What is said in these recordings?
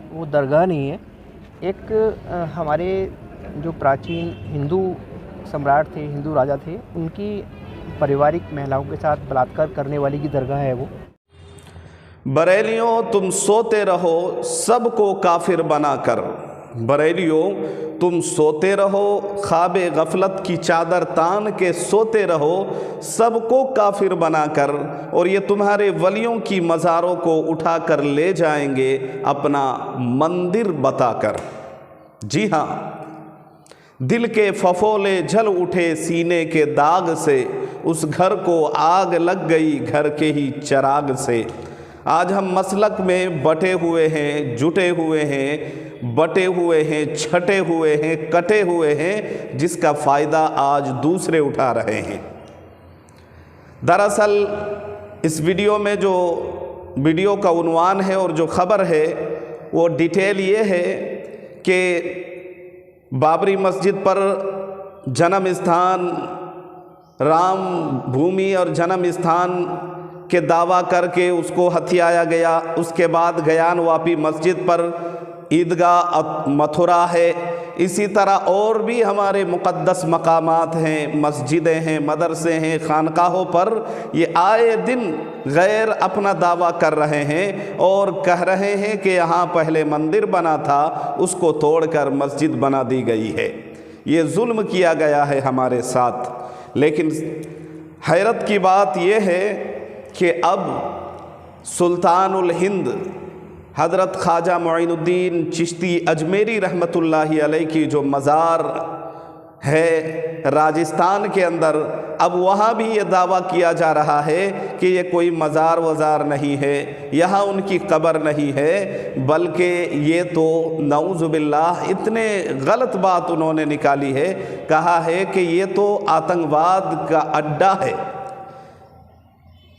वो दरगाह नहीं है। एक हमारे जो प्राचीन हिंदू सम्राट थे, हिंदू राजा थे, उनकी पारिवारिक महिलाओं के साथ बलात्कार करने वाली की दरगाह है वो। बरेलियों तुम सोते रहो सबको काफिर बनाकर, बरेलियों तुम सोते रहो ख्वाबे गफलत की चादर तान के सोते रहो सबको काफिर बनाकर, और ये तुम्हारे वलियों की मज़ारों को उठा कर ले जाएंगे अपना मंदिर बताकर। जी हाँ, दिल के फफोले जल उठे सीने के दाग से, उस घर को आग लग गई घर के ही चिराग से। आज हम मसलक में बटे हुए हैं, जुटे हुए हैं, बटे हुए हैं, छटे हुए हैं, कटे हुए हैं, जिसका फ़ायदा आज दूसरे उठा रहे हैं। दरअसल इस वीडियो में जो वीडियो का उन्वान है और जो ख़बर है वो डिटेल ये है कि बाबरी मस्जिद पर जन्म स्थान राम भूमि और जन्म स्थान के दावा करके उसको हथियाया गया। उसके बाद गयान वापी मस्जिद पर ईदगाह मथुरा है। इसी तरह और भी हमारे मुक़द्दस मकामात हैं, मस्जिदें हैं, मदरसे हैं, खानकाहों पर ये आए दिन गैर अपना दावा कर रहे हैं और कह रहे हैं कि यहाँ पहले मंदिर बना था, उसको तोड़कर मस्जिद बना दी गई है। ये जुल्म किया गया है हमारे साथ। लेकिन हैरत की बात यह है कि अब सुल्तानुल हिंद हज़रत ख्वाजा मुईनुद्दीन चिश्ती अजमेरी रहमतुल्लाहि अलैह की जो मज़ार है राजस्थान के अंदर, अब वहाँ भी ये दावा किया जा रहा है कि ये कोई मज़ार वज़ार नहीं है, यहाँ उनकी कब्र नहीं है, बल्कि ये तो नऊज़ुबिल्लाह इतने गलत बात उन्होंने निकाली है। कहा है कि ये तो आतंकवाद का अड्डा है,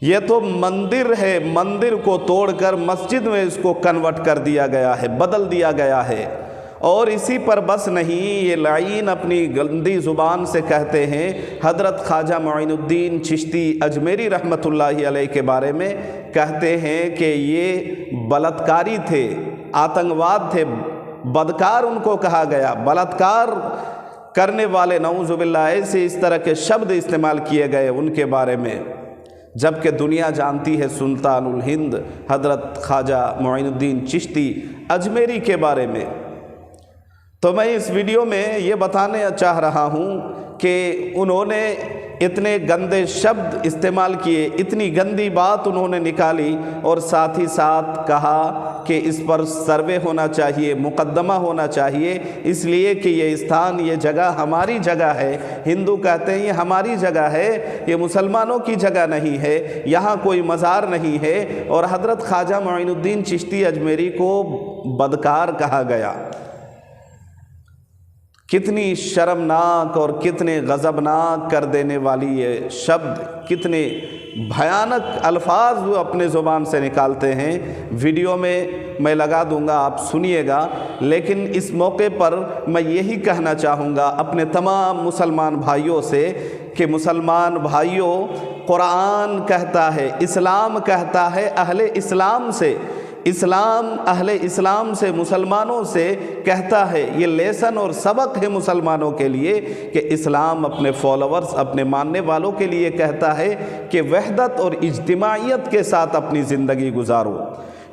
ये तो मंदिर है, मंदिर को तोड़कर मस्जिद में इसको कन्वर्ट कर दिया गया है, बदल दिया गया है। और इसी पर बस नहीं, ये लाइन अपनी गंदी ज़ुबान से कहते हैं हज़रत ख्वाजा मुईनुद्दीन चिश्ती अजमेरी रहमतुल्लाहि अलैह के बारे में, कहते हैं कि ये बलात्कारी थे, आतंकवाद थे, बदकार उनको कहा गया, बलात्कार करने वाले नऊज़ुबिल्लाह ऐसे इस तरह के शब्द इस्तेमाल किए गए उनके बारे में। जबकि दुनिया जानती है सुल्तानुल हिंद हज़रत ख्वाजा मुईनुद्दीन चिश्ती अजमेरी के बारे में। तो मैं इस वीडियो में ये बताने चाह रहा हूँ कि उन्होंने इतने गंदे शब्द इस्तेमाल किए, इतनी गंदी बात उन्होंने निकाली, और साथ ही साथ कहा कि इस पर सर्वे होना चाहिए, मुकदमा होना चाहिए, इसलिए कि ये स्थान, ये जगह हमारी जगह है। हिंदू कहते हैं ये हमारी जगह है, ये मुसलमानों की जगह नहीं है, यहाँ कोई मज़ार नहीं है। और हज़रत ख्वाजा मुईनुद्दीन चिश्ती अजमेरी को बदकार कहा गया। कितनी शर्मनाक और कितने गज़बनाक कर देने वाली ये शब्द, कितने भयानक अल्फाज वो अपने ज़ुबान से निकालते हैं। वीडियो में मैं लगा दूंगा, आप सुनिएगा। लेकिन इस मौके पर मैं यही कहना चाहूँगा अपने तमाम मुसलमान भाइयों से कि मुसलमान भाइयों, कुरान कहता है, इस्लाम कहता है अहले इस्लाम से, इस्लाम अहले इस्लाम से, मुसलमानों से कहता है, ये लेसन और सबक है मुसलमानों के लिए कि इस्लाम अपने फॉलोअर्स, अपने मानने वालों के लिए कहता है कि वहदत और इज्तिमाइयत के साथ अपनी ज़िंदगी गुजारो,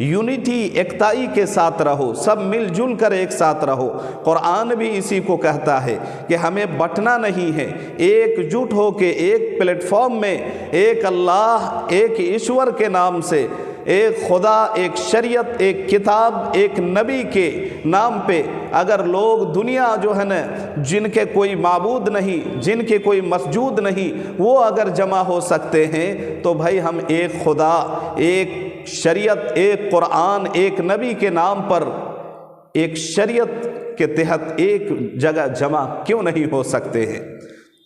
यूनिटी, एकताई के साथ रहो, सब मिलजुल कर एक साथ रहो। कुरान भी इसी को कहता है कि हमें बंटना नहीं है, एकजुट हो के एक प्लेटफॉर्म में एक अल्लाह, एक ईश्वर के नाम से, एक खुदा, एक शरीयत, एक किताब, एक नबी के नाम पे अगर लोग दुनिया जो है न, जिनके कोई माबूद नहीं, जिनके कोई मसजूद नहीं, वो अगर जमा हो सकते हैं तो भाई हम एक खुदा, एक शरीयत, एक कुरान, एक नबी के नाम पर, एक शरीयत के तहत एक जगह जमा क्यों नहीं हो सकते हैं।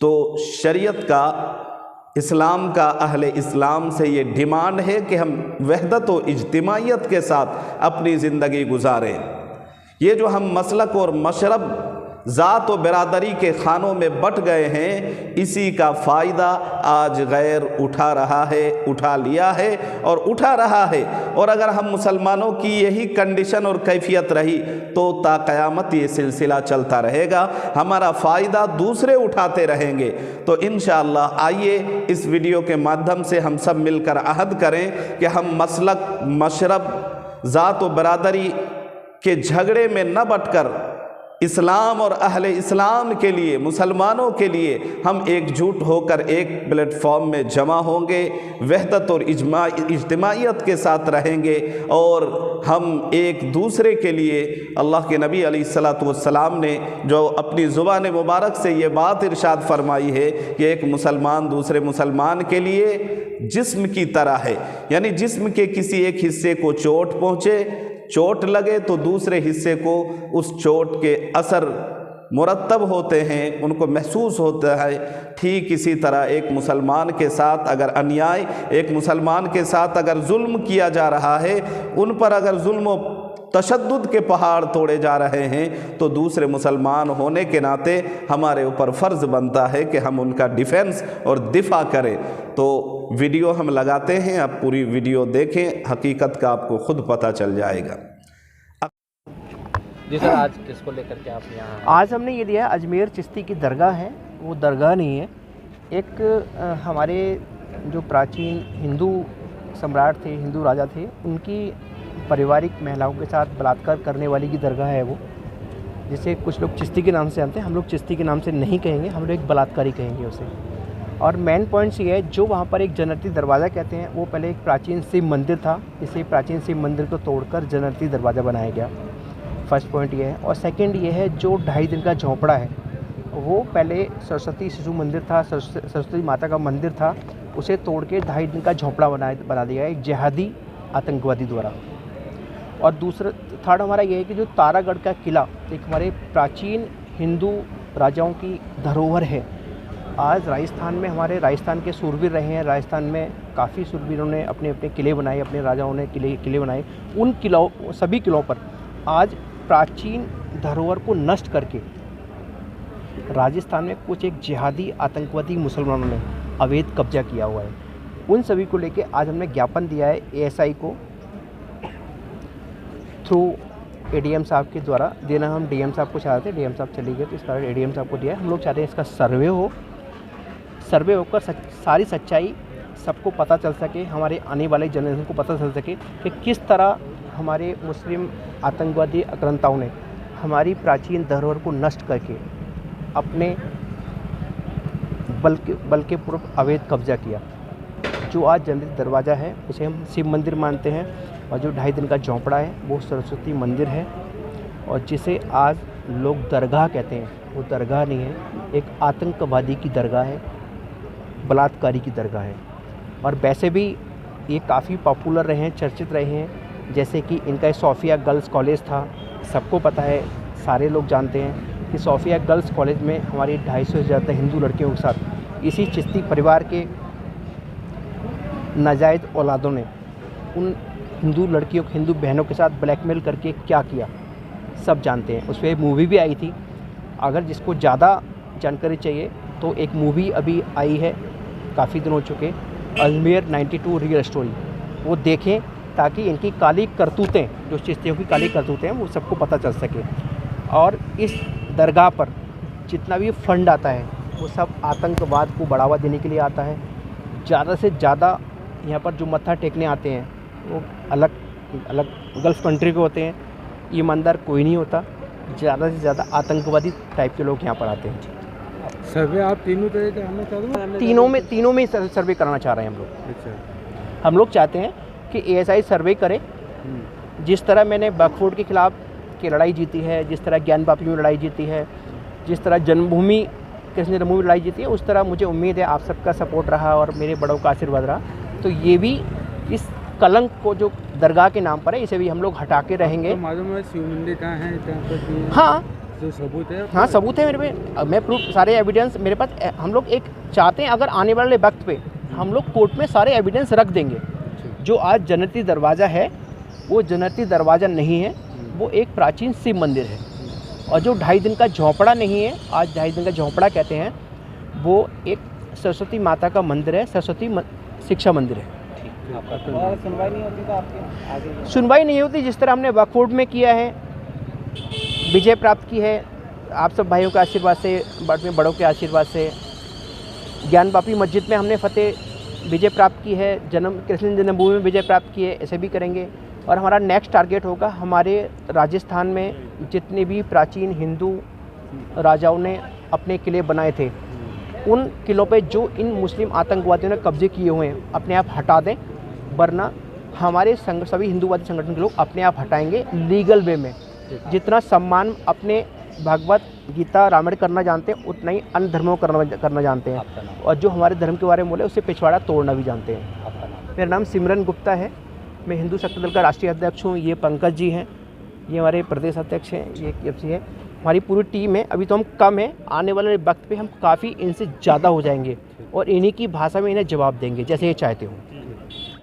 तो शरीयत का, इस्लाम का, अहले इस्लाम से ये डिमांड है कि हम वहदत व इज्तिमाइयत के साथ अपनी ज़िंदगी गुजारें। ये जो हम मसलक और मशरब ज़ात व बिरादरी के खानों में बट गए हैं, इसी का फ़ायदा आज गैर उठा रहा है, उठा लिया है और उठा रहा है। और अगर हम मुसलमानों की यही कंडीशन और कैफियत रही तो ता क़यामत ये सिलसिला चलता रहेगा, हमारा फ़ायदा दूसरे उठाते रहेंगे। तो इंशाअल्लाह आइए इस वीडियो के माध्यम से हम सब मिलकर अहद करें कि हम मसलक, मशरब, ज़ात व बिरादरी के झगड़े में न बटकर इस्लाम और अहले इस्लाम के लिए, मुसलमानों के लिए हम एकजुट होकर एक प्लेटफॉर्म में जमा होंगे, वहदत और इज्तिमाइयत के साथ रहेंगे और हम एक दूसरे के लिए, अल्लाह के नबी अलैहिस्सलातु वस्सलाम ने जो अपनी ज़ुबान मुबारक से ये बात इरशाद फरमाई है कि एक मुसलमान दूसरे मुसलमान के लिए जिस्म की तरह है, यानी जिस्म के किसी एक हिस्से को चोट पहुँचे, चोट लगे तो दूसरे हिस्से को उस चोट के असर मुरतब होते हैं, उनको महसूस होता है। ठीक इसी तरह एक मुसलमान के साथ अगर अन्याय, एक मुसलमान के साथ अगर जुल्म किया जा रहा है, उन पर अगर जुल्म तशद्दुद के पहाड़ तोड़े जा रहे हैं, तो दूसरे मुसलमान होने के नाते हमारे ऊपर फ़र्ज़ बनता है कि हम उनका डिफेंस और दिफा करें। तो वीडियो हम लगाते हैं, आप पूरी वीडियो देखें, हकीकत का आपको ख़ुद पता चल जाएगा। जी सर, आज किसको लेकर के आप यहाँ आए? आज हमने ये लिया है, अजमेर चिश्ती की दरगाह है, वो दरगाह नहीं है, एक हमारे जो प्राचीन हिंदू सम्राट थे, हिंदू राजा थे, उनकी पारिवारिक महिलाओं के साथ बलात्कार करने वाली की दरगाह है वो, जिसे कुछ लोग चिश्ती के नाम से जानते हैं, हम लोग चिश्ती के नाम से नहीं कहेंगे, हम लोग एक बलात्कारी कहेंगे उसे। और मेन पॉइंट्स ये है, जो वहाँ पर एक जन्नती दरवाज़ा कहते हैं, वो पहले एक प्राचीन शिव मंदिर था, इसे प्राचीन शिव मंदिर को तोड़कर जन्नती दरवाज़ा बनाया गया। फर्स्ट पॉइंट ये है। और सेकंड ये है, जो 2.5 दिन का झोंपड़ा है, वो पहले सरस्वती शिशु मंदिर था, सरस्वती माता का मंदिर था, उसे तोड़ के 2.5 दिन का झोंपड़ा बना दिया एक जिहादी आतंकवादी द्वारा। और दूसरा, थर्ड हमारा ये है कि जो तारागढ़ का किला एक हमारे प्राचीन हिंदू राजाओं की धरोहर है। आज राजस्थान में, हमारे राजस्थान के सूरवीर रहे हैं, राजस्थान में काफ़ी सूरवीरों ने अपने अपने किले बनाए, अपने राजाओं ने किले बनाए। उन किलों, सभी किलों पर आज प्राचीन धरोहर को नष्ट करके राजस्थान में कुछ एक जिहादी आतंकवादी मुसलमानों ने अवैध कब्जा किया हुआ है। उन सभी को लेके आज हमने ज्ञापन दिया है एएसआई को, थ्रू एडीएम साहब के द्वारा। देना हम डीएम साहब को चाहते थे, डीएम साहब चले गए, तो इस कारण एडीएम साहब को दिया है। हम लोग चाहते हैं इसका सर्वे होकर सारी सच्चाई सबको पता चल सके, हमारे आने वाले जनरेशन को पता चल सके कि किस तरह हमारे मुस्लिम आतंकवादी आक्रांताओं ने हमारी प्राचीन धरोहर को नष्ट करके अपने बल के पूर्व अवैध कब्जा किया। जो आज जन्नती दरवाज़ा है, उसे हम शिव मंदिर मानते हैं, और जो 2.5 दिन का झोंपड़ा है वो सरस्वती मंदिर है, और जिसे आज लोग दरगाह कहते हैं, वो दरगाह नहीं है, एक आतंकवादी की दरगाह है, बलात्कारी की दरगाह है। और वैसे भी ये काफ़ी पॉपुलर रहे हैं, चर्चित रहे हैं, जैसे कि इनका सोफिया गर्ल्स कॉलेज था, सबको पता है, सारे लोग जानते हैं कि सोफिया गर्ल्स कॉलेज में हमारी 250 से ज़्यादा हिंदू लड़कियों के साथ इसी चिश्ती परिवार के नाजायज़ औलादों ने उन हिंदू लड़कियों, हिंदू बहनों के साथ ब्लैकमेल करके क्या किया, सब जानते हैं। उस पर मूवी भी आई थी। अगर जिसको ज़्यादा जानकारी चाहिए तो एक मूवी अभी आई है, काफ़ी दिन हो चुके, अजमेर 92 रियल स्टोरी, वो देखें ताकि इनकी काली करतूतें, जो चिश्तियों की काली करतूतें हैं, वो सबको पता चल सके। और इस दरगाह पर जितना भी फंड आता है वो सब आतंकवाद को बढ़ावा देने के लिए आता है। ज़्यादा से ज़्यादा यहाँ पर जो मत्था टेकने आते हैं वो अलग अलग गल्फ़ कंट्री के होते हैं, ईमानदार कोई नहीं होता। ज़्यादा से ज़्यादा आतंकवादी टाइप के लोग यहाँ पर आते हैं। सर्वे आप तीनों तरह के आना चाहते हैं? तीनों में सर्वे कराना चाह रहे हैं हम लोग। अच्छा। हम लोग चाहते हैं कि एएसआई सर्वे करे। जिस तरह मैंने वक्फ के खिलाफ की लड़ाई जीती है, जिस तरह ज्ञान वापी में लड़ाई जीती है, जिस तरह जन्मभूमि कृष्ण जन्मभूमि में लड़ाई जीती है, उस तरह मुझे उम्मीद है आप सबका सपोर्ट रहा और मेरे बड़ों का आशीर्वाद रहा, तो ये भी इस कलंक को जो दरगाह के नाम पर है, इसे भी हम लोग हटा के रहेंगे। तो मालूम है शिव मंदिर कहाँ है? हाँ, जो सबूत है? हाँ, सबूत है मेरे पे, मैं प्रूफ, सारे एविडेंस मेरे पास। हम लोग एक चाहते हैं, अगर आने वाले वक्त पे हम लोग कोर्ट में सारे एविडेंस रख देंगे। जो आज जन्नती दरवाज़ा है वो जन्नती दरवाज़ा नहीं है, वो एक प्राचीन शिव मंदिर है। और जो 2.5 दिन का झोंपड़ा नहीं है, आज 2.5 दिन का झोंपड़ा कहते हैं, वो एक सरस्वती माता का मंदिर है, सरस्वती शिक्षा मंदिर है। और सुनवाई नहीं होती तो आपके आगे? सुनवाई नहीं होती, जिस तरह हमने वक्फ बोर्ड में किया है, विजय प्राप्त की है आप सब भाइयों के आशीर्वाद से, बड़ों के आशीर्वाद से। ज्ञान वापी मस्जिद में हमने फतेह विजय प्राप्त की है, कृष्ण जन्मभूमि में विजय प्राप्त की है, ऐसे भी करेंगे। और हमारा नेक्स्ट टारगेट होगा, हमारे राजस्थान में जितने भी प्राचीन हिंदू राजाओं ने अपने किले बनाए थे, उन किलों पे जो इन मुस्लिम आतंकवादियों ने कब्जे किए हुए हैं, अपने आप हटा दें, वरना हमारे सभी हिंदूवादी संगठन के लोग अपने आप हटाएंगे लीगल वे में। जितना सम्मान अपने भागवत गीता रामायण करना जानते हैं, उतना ही अन्य धर्मों को करना जानते हैं, और जो हमारे धर्म के बारे में बोले उससे पिछवाड़ा तोड़ना भी जानते हैं। मेरा नाम सिमरन गुप्ता है, मैं हिंदू शक्ति दल का राष्ट्रीय अध्यक्ष हूँ। ये पंकज जी हैं, ये हमारे प्रदेश अध्यक्ष हैं, ये KFC है, हमारी पूरी टीम है। अभी तो हम कम हैं, आने वाले वक्त पे हम काफ़ी इनसे ज़्यादा हो जाएंगे और इन्हीं की भाषा में इन्हें जवाब देंगे जैसे ये चाहते हो।